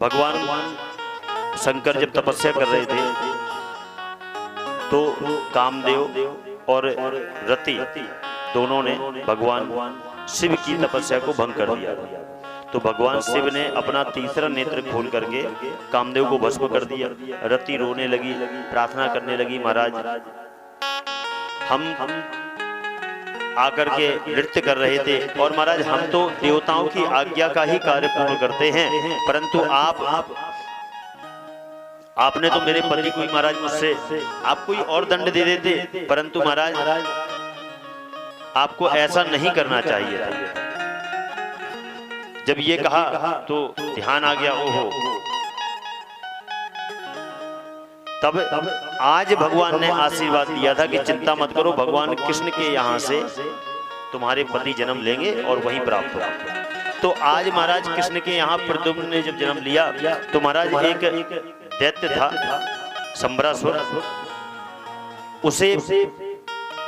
भगवान शंकर जब तपस्या कर रहे थे तो कामदेव और रति दोनों ने भगवान शिव की तपस्या को भंग कर दिया। तो भगवान शिव ने अपना तीसरा नेत्र खोल करके कामदेव को भस्म कर दिया। रति रोने लगी, प्रार्थना करने लगी, महाराज हम आकर के नृत्य कर रहे थे और महाराज हम तो देवताओं की आज्ञा का ही कार्य पूर्ण करते हैं, परंतु आपने तो मेरे पति को महाराज मुझसे आप कोई और दंड दे देते, परंतु महाराज आपको ऐसा नहीं करना चाहिए था। जब ये कहा तो ध्यान आ गया, ओहो। तब आज भगवान ने आशीर्वाद दिया था कि चिंता मत करो, भगवान कृष्ण के यहाँ से तुम्हारे पति जन्म लेंगे और वहीं प्राप्त होगा। तो आज महाराज कृष्ण के यहाँ प्रद्युम्न ने जब जन्म लिया तो महाराज एक दैत्य था संबरासुर, उसे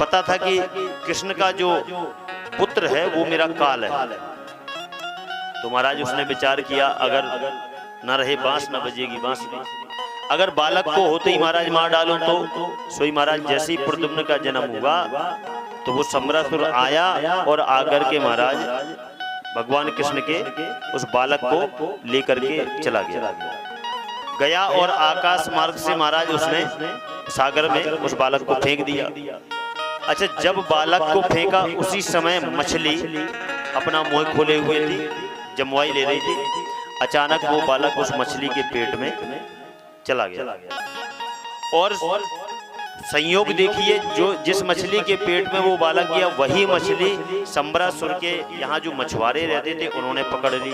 पता था कि कृष्ण का जो पुत्र है वो मेरा काल है। तो महाराज उसने विचार किया, अगर न रहे बांस न बजेगी बांसुरी, अगर बालक को होते ही महाराज मार डालूं तो सोई महाराज जैसे ही प्रद्युम्न का जन्म हुआ तो वो संबरासुर आया और आकर के महाराज भगवान कृष्ण के उस बालक को लेकर के चला गया और आकाश मार्ग से महाराज उसने सागर में उस बालक को फेंक दिया। अच्छा, जब बालक को फेंका उसी समय मछली अपना मुंह खोले हुए थी, जमवाई ले रही थी। अचानक वो बालक उस मछली के पेट में चला गया और संयोग देखिए, जो जिस मछली के पेट में वो बालक गया वही मछली संबरासुर के यहाँ जो मछुआरे रहते थे उन्होंने पकड़ ली,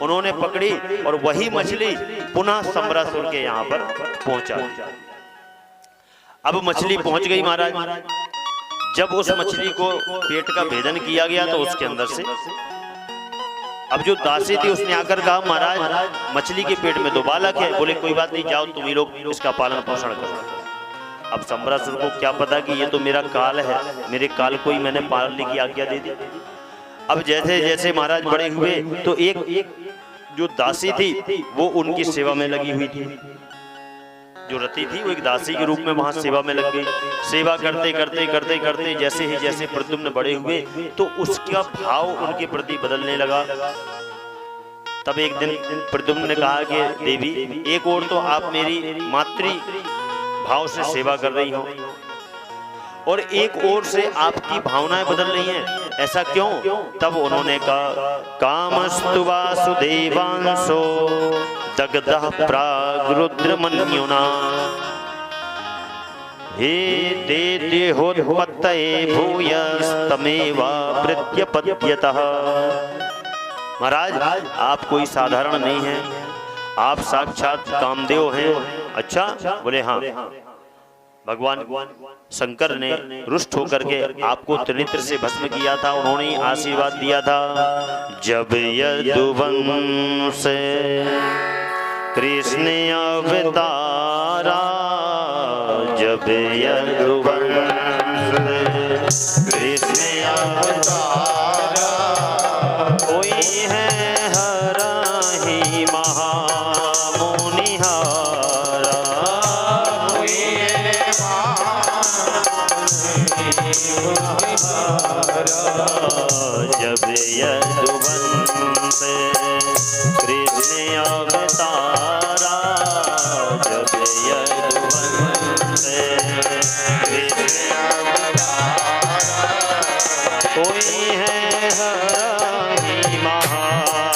उन्होंने पकड़ी और वही मछली पुनः संबरासुर के यहाँ पर पहुंचा। अब मछली पहुंच गई महाराज। जब उस मछली को पेट का भेदन किया गया तो उसके अंदर से अब जो दासी थी उसने आकर कहा, महाराज मछली के पेट में तो बालक है। बोले कोई बात नहीं, जाओ तुम ही लोग इसका पालन पोषण करो। अब संबरासुर को क्या पता कि ये तो मेरा काल है, मेरे काल को ही मैंने पालने की आज्ञा दे दी। अब जैसे जैसे महाराज बड़े हुए तो एक जो दासी थी वो उनकी सेवा में लगी हुई थी। जो रति थी वो एक दासी के रूप में वहां सेवा में लग गई। सेवा करते करते करते करते जैसे ही जैसे प्रद्युम्न बड़े हुए तो उसका भाव उनके प्रति बदलने लगा। तब एक दिन प्रद्युम्न ने कहा कि देवी, एक और तो आप मेरी मातृ भाव से सेवा कर रही हो और एक और से आपकी भावनाएं बदल रही हैं, ऐसा क्यों? तब उन्होंने कहा, कामस्तु वासुदेवांशो दग्धः प्रागरुद्रमन्युना हे ते देहोत्पत्तये भूयस्तमेवा प्रत्यपद्यतः। महाराज आप कोई साधारण नहीं हैं, आप साक्षात कामदेव हैं। अच्छा, बोले हाँ। भगवान शंकर ने रुष्ट होकर के आपको त्रिनेत्र से भस्म किया था, उन्होंने आशीर्वाद दिया था। जब यदुवंश कृष्ण अवतारा, जब यदुवंश कृष्ण अवतारा, कोई है हराहि महामुनिहारा, जब यदुवंश कृष्ण अवतारा, जब यदुवंश कृष्ण अवतारा, कोई है हराहि महामुनिहारा,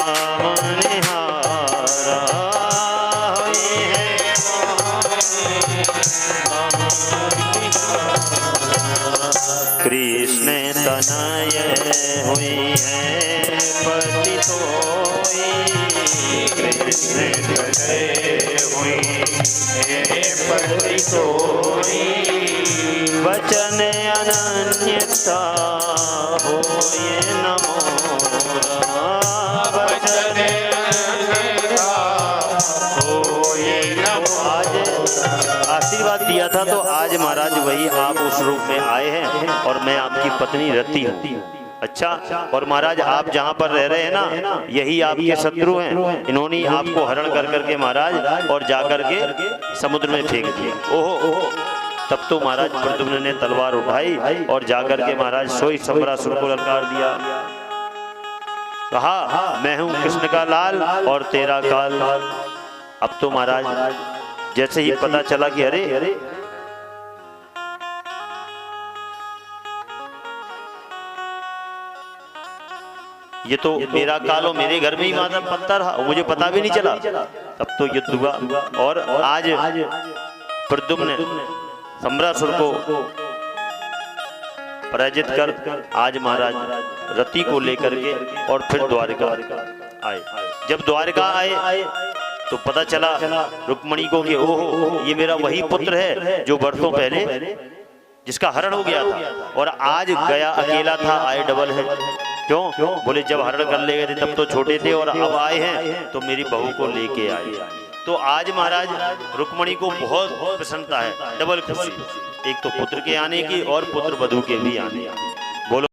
कृष्ण तनय हुई है पति सोई, कृष्ण तनय हुई है पति सोई, वचन अनन्यता होए नमो, वचन अनन्यता होए नमो। आशीर्वाद दिया था तो आज महाराज वही आप उस रूप में आए हैं और मैं आपकी पत्नी रति हूँ। अच्छा, और महाराज आप जहाँ पर रह रहे हैं ना, यही आपके शत्रु हैं, इन्होंने आपको हरण कर करके महाराज और जाकर के समुद्र में फेंक दिया। ओहो, तब तो महाराज प्रद्युम्न ने तलवार उठाई और जाकर के महाराज सोई सम्रासुर को ललकार दिया। कहा मैं हूं कृष्ण का लाल और तेरा काल। अब तो महाराज जैसे ही पता चला कि अरे ये तो मेरा काल और मेरे घर में ही माता पत्ता रहा, मुझे पता भी नहीं चला। तब तो युद्ध हुआ और आज प्रद्युम्न सम्रासुर को पराजित कर आज महाराज रति को लेकर के और फिर द्वारका आए। जब द्वारका आए तो पता चला रुक्मणी को कि ओहो ये मेरा वही पुत्र है जो वर्षों पहले जिसका हरण हो गया था, और आज गया अकेला था, आए डबल है। क्यों? बोले जब हरण कर ले गए थे तब तो छोटे थे और अब आए हैं तो मेरी बहू को लेके आए। तो आज महाराज रुक्मणी को बहुत प्रसन्नता है, डबल खुशी, एक तो पुत्र के आने की और पुत्र वधू के भी आने की।